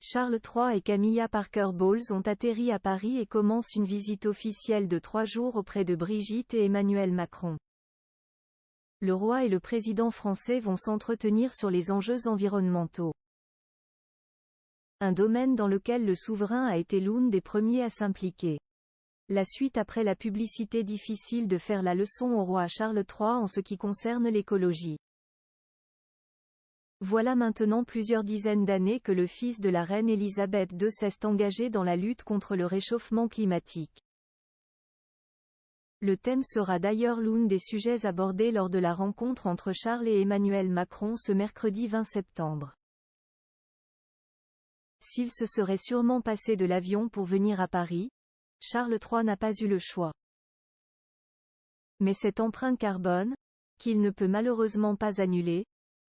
Charles III et Camilla Parker Bowles ont atterri à Paris et commencent une visite officielle de 3 jours auprès de Brigitte et Emmanuel Macron. Le roi et le président français vont s'entretenir sur les enjeux environnementaux. Un domaine dans lequel le souverain a été l'un des premiers à s'impliquer. La suite après la publicité difficile de faire la leçon au roi Charles III en ce qui concerne l'écologie. Voilà maintenant plusieurs dizaines d'années que le fils de la reine Elisabeth II s'est engagé dans la lutte contre le réchauffement climatique. Le thème sera d'ailleurs l'un des sujets abordés lors de la rencontre entre Charles et Emmanuel Macron ce mercredi 20 septembre. S'il se serait sûrement passé de l'avion pour venir à Paris, Charles III n'a pas eu le choix. Mais cette empreinte carbone, qu'il ne peut malheureusement pas annuler,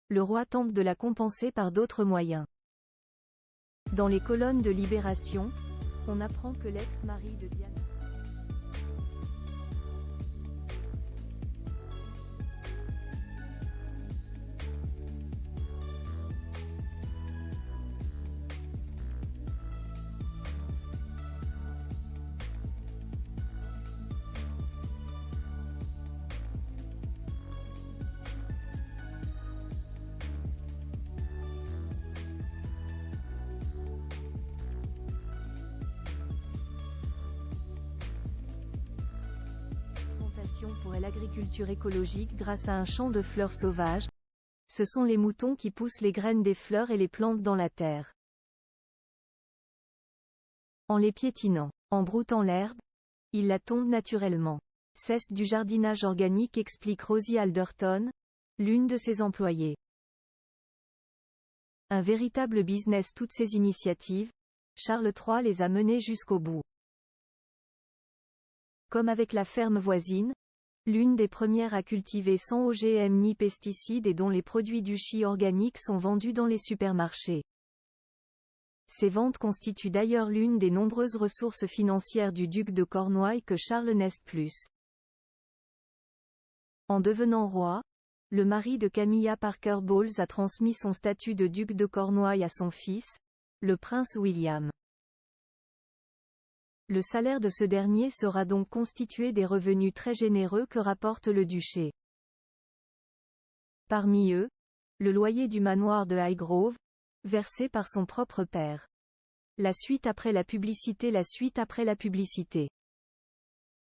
le roi tente de la compenser par d'autres moyens. Dans les colonnes de Libération, on apprend que l'ex-mari de Diana pour l'agriculture écologique grâce à un champ de fleurs sauvages. Ce sont les moutons qui poussent les graines des fleurs et les plantent dans la terre. En les piétinant, en broutant l'herbe, ils la tondent naturellement. C'est du jardinage organique, explique Rosie Alderton, l'une de ses employées. Un véritable business. Toutes ces initiatives, Charles III les a menées jusqu'au bout. Comme avec la ferme voisine, l'une des premières à cultiver sans OGM ni pesticides et dont les produits du chi organique sont vendus dans les supermarchés. Ces ventes constituent d'ailleurs l'une des nombreuses ressources financières du duc de Cornouailles que Charles n'est plus. En devenant roi, le mari de Camilla Parker Bowles a transmis son statut de duc de Cornouailles à son fils, le prince William. Le salaire de ce dernier sera donc constitué des revenus très généreux que rapporte le duché. Parmi eux, le loyer du manoir de Highgrove, versé par son propre père. La suite après la publicité.